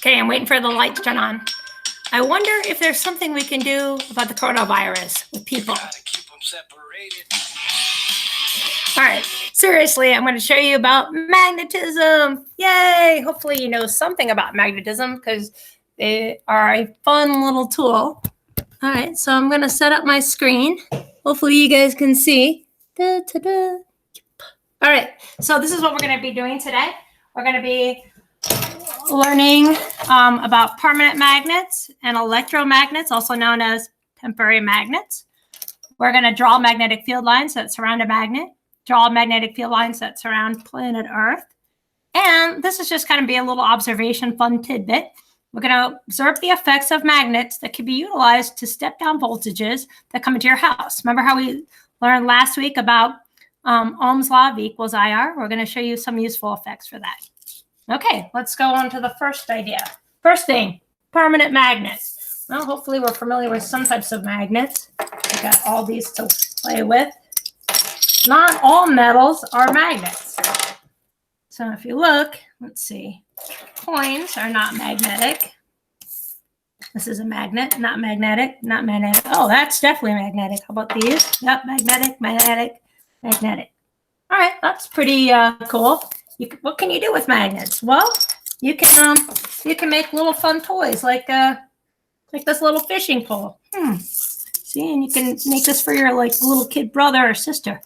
Okay, I'm waiting for the light to turn on. I wonder if there's something we can do about the coronavirus with people. Gotta keep them separated. All right, seriously, I'm going to show you about magnetism. Yay! Hopefully you know something about magnetism because they are a fun little tool. All right, so I'm going to set up my screen. Hopefully you guys can see. Da, da, da. All right, so this is what we're going to be doing today. We're going to be learning about permanent magnets and electromagnets, also known as temporary magnets. We're going to draw magnetic field lines that surround a magnet, draw magnetic field lines that surround planet Earth. And this is just kind of be a little observation, fun tidbit. We're going to observe the effects of magnets that can be utilized to step down voltages that come into your house. Remember how we learned last week about Ohm's law, V equals IR? We're going to show you some useful effects for that. Okay, let's go on to the first idea. First thing, permanent magnets. Well, hopefully we're familiar with some types of magnets. We got all these to play with. Not all metals are magnets. So if you look, let's see, coins are not magnetic. This is a magnet, not magnetic, not magnetic. Oh, that's definitely magnetic. How about these? Yep, magnetic, magnetic, magnetic. All right, that's pretty cool. What can you do with magnets? Well, you can make little fun toys like this little fishing pole. See, and you can make this for your little kid brother or sister.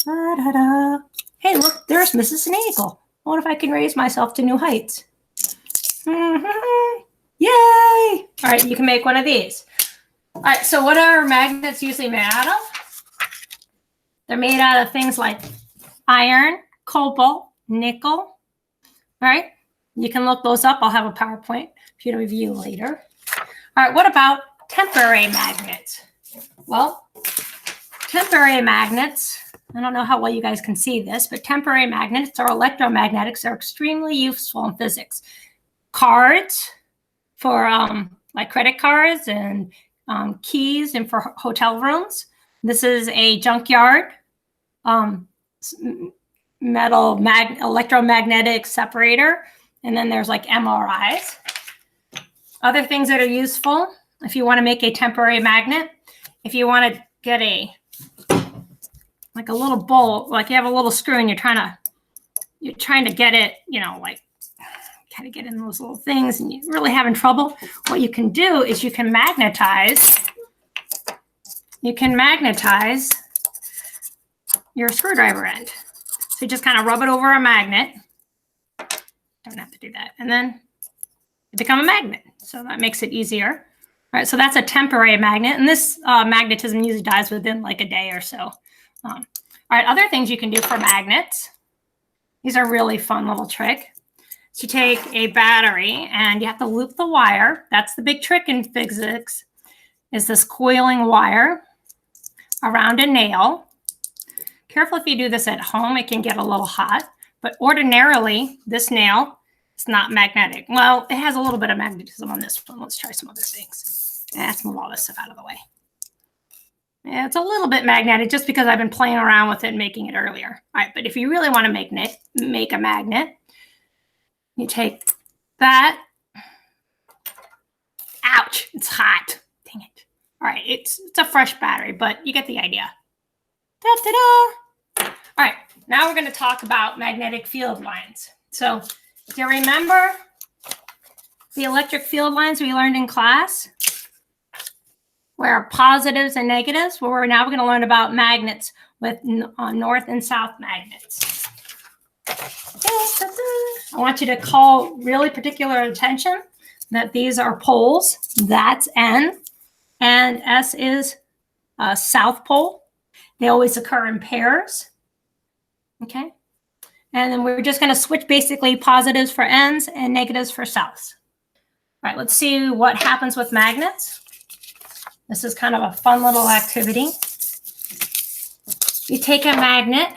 Da, da, da. Hey, look, there's Mrs. Nagel. I wonder if I can raise myself to new heights. Yay! All right, you can make one of these. All right, so what are magnets usually made out of? They're made out of things like iron, cobalt, nickel. All right, you can look those up. I'll have a PowerPoint for you to review later. All right, what about temporary magnets? Well, temporary magnets, I don't know how well you guys can see this, but temporary magnets or electromagnetics are extremely useful in physics. Cards for like credit cards and keys and for hotel rooms. This is a junkyard electromagnetic separator. And then there's like MRIs. Other things that are useful, if you want to make a temporary magnet, if you want to get a little bolt, like you have a little screw and you're trying to get it, kind of get in those little things and you're really having trouble, what you can do is you can magnetize your screwdriver end. So you just kind of rub it over a magnet. Don't have to do that. And then it becomes a magnet. So that makes it easier. All right, so that's a temporary magnet. And this magnetism usually dies within like a day or so. All right, other things you can do for magnets. These are really fun little trick. So you take a battery and you have to loop the wire. That's the big trick in physics, is this coiling wire around a nail. Careful if you do this at home, it can get a little hot. But ordinarily, this nail is not magnetic. Well, it has a little bit of magnetism on this one. Let's try some other things. Let's move all this stuff out of the way. Yeah, it's a little bit magnetic just because I've been playing around with it and making it earlier. All right, but if you really want to make a magnet, you take that. Ouch, it's hot. Dang it. All right, it's a fresh battery, but you get the idea. Da-da-da. All right, now we're going to talk about magnetic field lines. So do you remember the electric field lines we learned in class? Where positives and negatives, well, we're now going to learn about magnets with north and south magnets. I want you to call really particular attention that these are poles. That's N, and S is south pole. They always occur in pairs. Okay, and then we're just going to switch basically positives for N's and negatives for souths. All right, let's see what happens with magnets. This is kind of a fun little activity. You take a magnet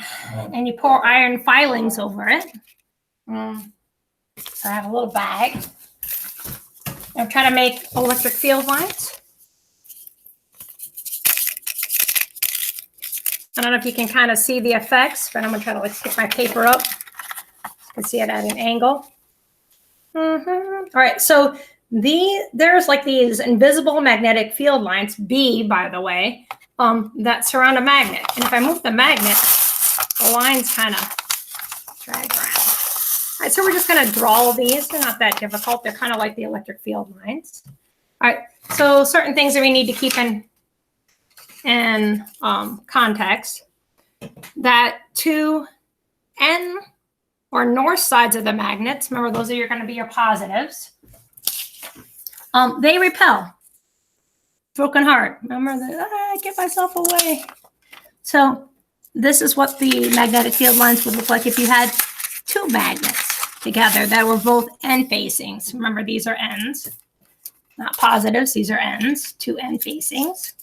and you pour iron filings over it. So I have a little bag. I'm trying to make electric field lines. I don't know if you can kind of see the effects, but I'm going to try to stick my paper up so you can see it at an angle. All right, so there's like these invisible magnetic field lines, B, by the way, that surround a magnet. And if I move the magnet, the lines kind of drag around. All right, so we're just going to draw these. They're not that difficult. They're kind of like the electric field lines. All right, so certain things that we need to keep in context, that two N or north sides of the magnets, remember those are going to be your positives, they repel. Broken heart. Remember that, I get myself away. So this is what the magnetic field lines would look like if you had two magnets together that were both N facings. Remember, these are N's, not positives. These are N's, two N facings.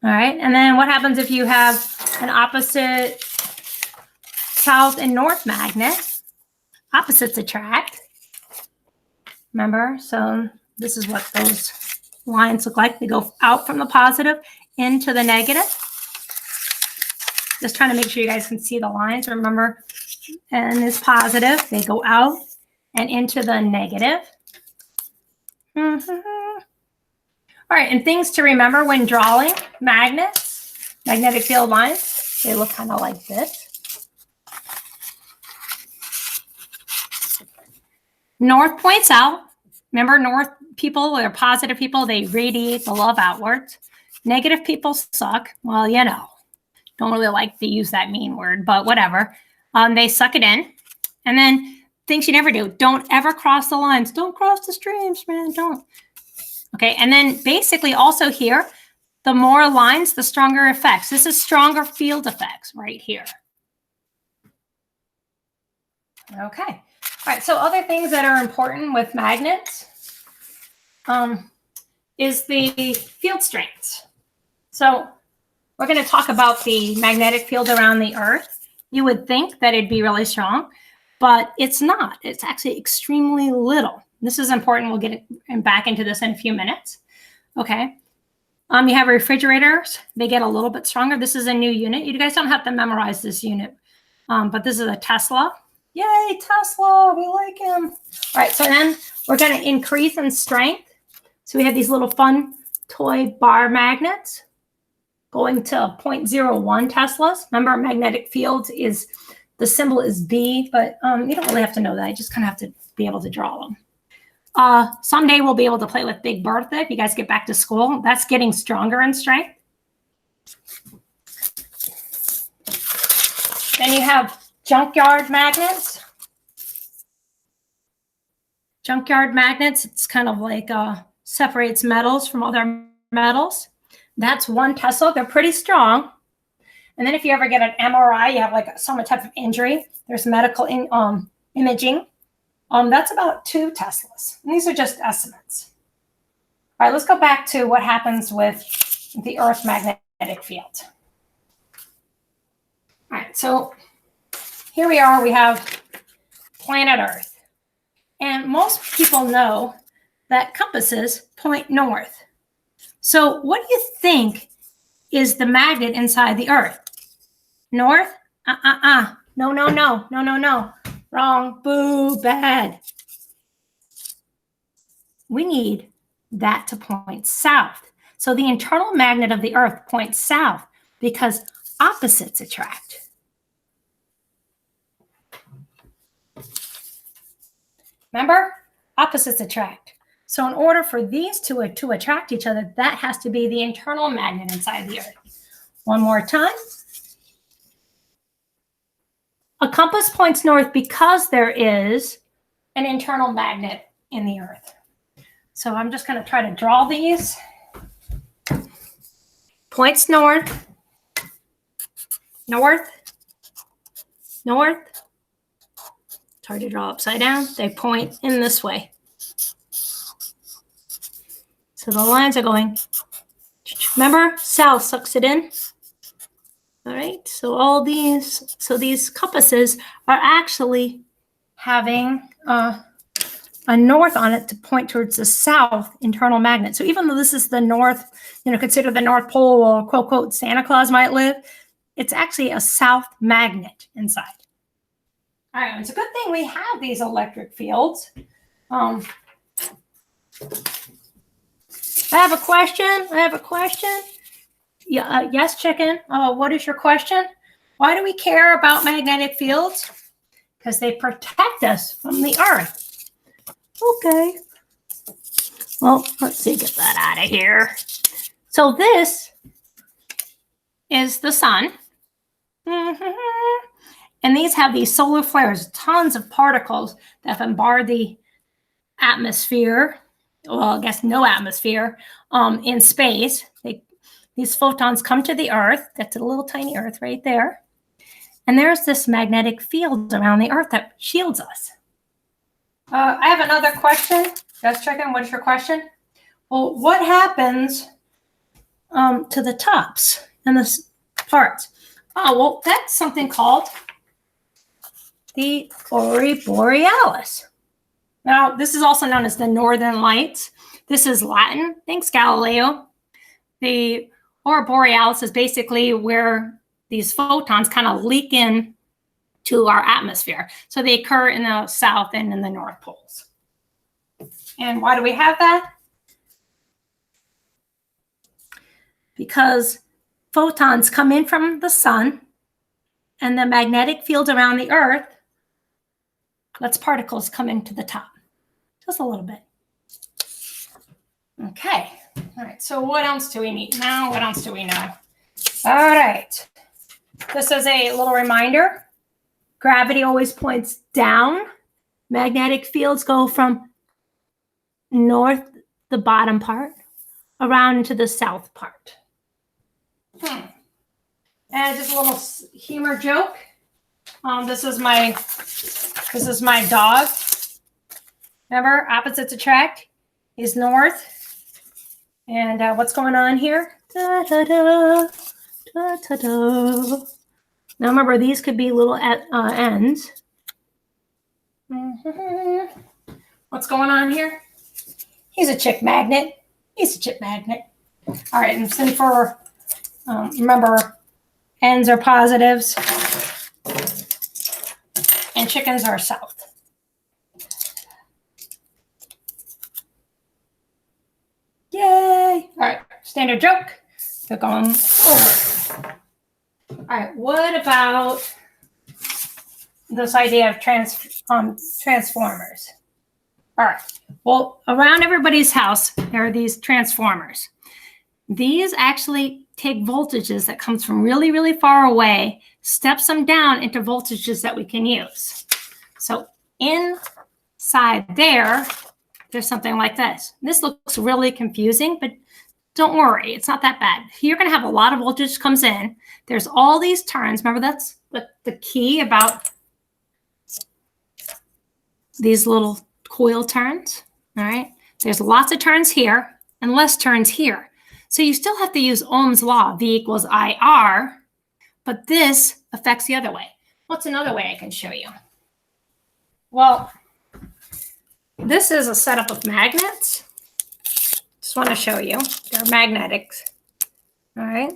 All right, and then what happens if you have an opposite south and north magnet? Opposites attract. Remember, so this is what those lines look like. They go out from the positive into the negative. Just trying to make sure you guys can see the lines. Remember, N is positive. They go out and into the negative. All right, and things to remember when drawing magnets, magnetic field lines, they look kind of like this. North points out. Remember, north people or positive people, they radiate the love outwards. Negative people suck. Well, you know, don't really like to use that mean word, but whatever. They suck it in. And then things you never do. Don't ever cross the lines. Don't cross the streams, man. Don't. Okay, and then basically also here, the more lines, the stronger effects. This is stronger field effects right here. Okay, all right, so other things that are important with magnets is the field strengths. So we're going to talk about the magnetic field around the Earth. You would think that it'd be really strong, but it's not. It's actually extremely little. This is important. We'll get back into this in a few minutes. Okay. You have refrigerators. They get a little bit stronger. This is a new unit. You guys don't have to memorize this unit, but this is a Tesla. Yay, Tesla. We like him. All right. So then we're going to increase in strength. So we have these little fun toy bar magnets going to 0.01 Teslas. Remember, magnetic field is, the symbol is B, but you don't really have to know that. You just kind of have to be able to draw them. Someday we'll be able to play with Big Bertha if you guys get back to school. That's getting stronger in strength. Then you have junkyard magnets. Junkyard magnets, it's kind of like separates metals from other metals. That's 1 Tesla. They're pretty strong. And then if you ever get an MRI, you have like some type of injury, there's medical imaging. That's about 2 Teslas. And these are just estimates. All right, let's go back to what happens with the Earth magnetic field. All right, so here we are. We have planet Earth. And most people know that compasses point north. So what do you think is the magnet inside the Earth? North? No, no, no, no, no, no. Wrong. Boo. Bad. We need that to point south. So the internal magnet of the Earth points south because opposites attract. Remember? Opposites attract. So in order for these two to attract each other, that has to be the internal magnet inside the Earth. One more time. A compass points north because there is an internal magnet in the Earth. So I'm just going to try to draw these. Points north, north, north. It's hard to draw upside down. They point in this way. So the lines are going, remember, south sucks it in. All right, so all these, these compasses are actually having a north on it to point towards the south internal magnet. So even though this is the north, consider the North Pole or quote, quote, Santa Claus might live, it's actually a south magnet inside. All right, it's a good thing we have these electric fields. I have a question. Yeah, yes, chicken. What is your question? Why do we care about magnetic fields? Because they protect us from the earth. Okay. Well, let's see, get that out of here. So this is the sun. And these have these solar flares, tons of particles that bombard the atmosphere. Well, I guess no atmosphere in space. These photons come to the earth. That's a little tiny earth right there. And there's this magnetic field around the earth that shields us. I have another question. Just checking. What is your question? Well, what happens to the tops and the parts? Oh, well, that's something called the Aurora Borealis. Now, this is also known as the Northern Lights. This is Latin. Thanks, Galileo. The Aurora Borealis is basically where these photons kind of leak in to our atmosphere. So they occur in the south and in the north poles. And why do we have that? Because photons come in from the sun and the magnetic field around the earth lets particles come into the top. Just a little bit. Okay. All right. So what else do we need now? What else do we know? All right. This is a little reminder. Gravity always points down. Magnetic fields go from north, the bottom part, around into the south part. And just a little humor joke. This is my dog. Remember, opposites attract is north. And what's going on here? Da, da, da, da, da, da. Now remember, these could be little ends. What's going on here? He's a chick magnet. He's a chick magnet. All right, and since for, remember, ends are positives and chickens are south. Yay! All right, standard joke. We're going forward. All right, what about this idea of transformers? All right, well, around everybody's house, there are these transformers. These actually take voltages that comes from really, really far away, steps them down into voltages that we can use. So inside there's something like this. This looks really confusing, but don't worry, it's not that bad. You're going to have a lot of voltage comes in. There's all these turns. Remember, that's the key about these little coil turns. All right. There's lots of turns here and less turns here. So you still have to use Ohm's law, V equals IR, but this affects the other way. What's another way I can show you? Well, this is a setup of magnets. Just want to show you. They're magnetics. All right.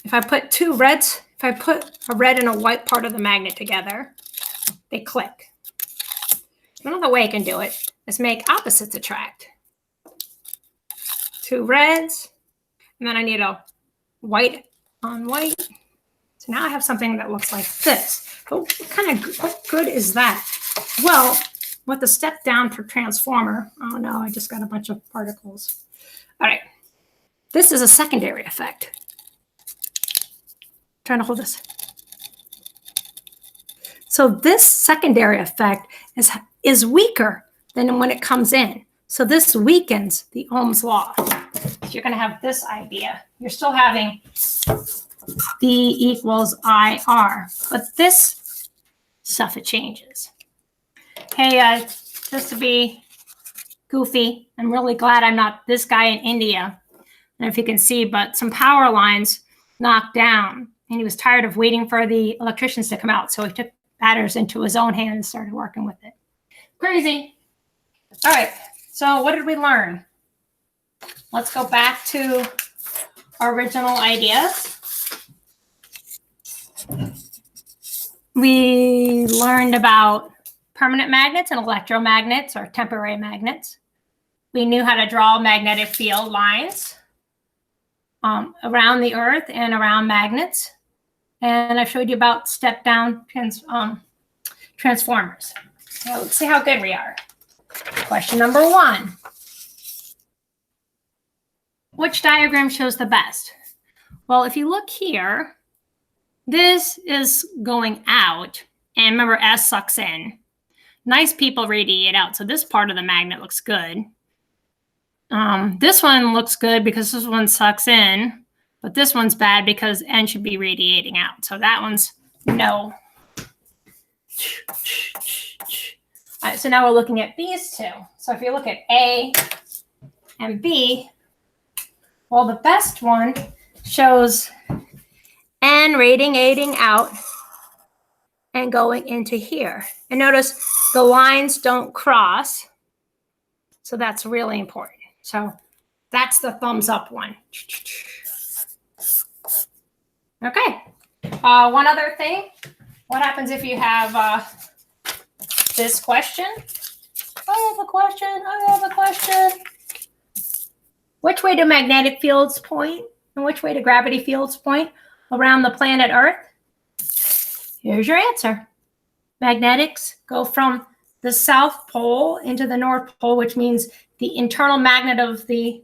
If I put two reds, if I put a red and a white part of the magnet together, they click. Another way I can do it is make opposites attract. Two reds, and then I need a white on white. So now I have something that looks like this. But what good is that? Well, with the step down for transformer, oh no, I just got a bunch of particles. All right, this is a secondary effect. I'm trying to hold this. So this secondary effect is weaker than when it comes in. So this weakens the Ohm's law. So you're going to have this idea. You're still having V equals IR, but this stuff, it changes. Hey, just to be goofy, I'm really glad I'm not this guy in India. I don't know if you can see, but some power lines knocked down, and he was tired of waiting for the electricians to come out. So he took matters into his own hand and started working with it. Crazy. All right. So what did we learn? Let's go back to our original ideas. We learned about permanent magnets and electromagnets or temporary magnets. We knew how to draw magnetic field lines around the Earth and around magnets. And I showed you about step-down transformers. So let's see how good we are. Question number 1. Which diagram shows the best? Well, if you look here, this is going out. And remember, S sucks in. Nice people radiate out. So this part of the magnet looks good. This one looks good because this one sucks in. But this one's bad because N should be radiating out. So that one's no. All right, so now we're looking at these two. So if you look at A and B, well, the best one shows N radiating out and going into here. And notice the lines don't cross. So that's really important. So that's the thumbs up one. Okay. One other thing. What happens if you have this question? I have a question. I have a question. Which way do magnetic fields point? And which way do gravity fields point around the planet Earth? Here's your answer. Magnetics go from the South Pole into the North Pole, which means the internal magnet of the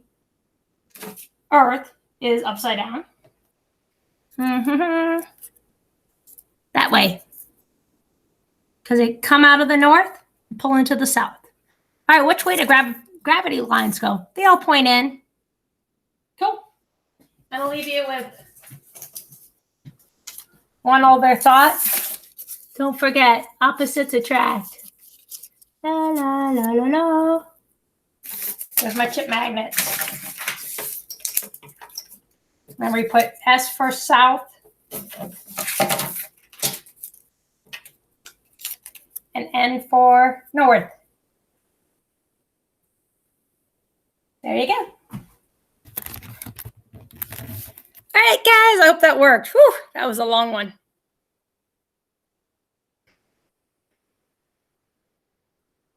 Earth is upside down. That way. Because they come out of the north and pull into the south. All right, which way do gravity lines go? They all point in. Cool. And I'll leave you with one other thought. Don't forget, opposites attract. La, la, la, la, la. There's my chip magnets. Remember, we put S for south. And N for north. There you go. All right, guys, I hope that worked. Whew, that was a long one.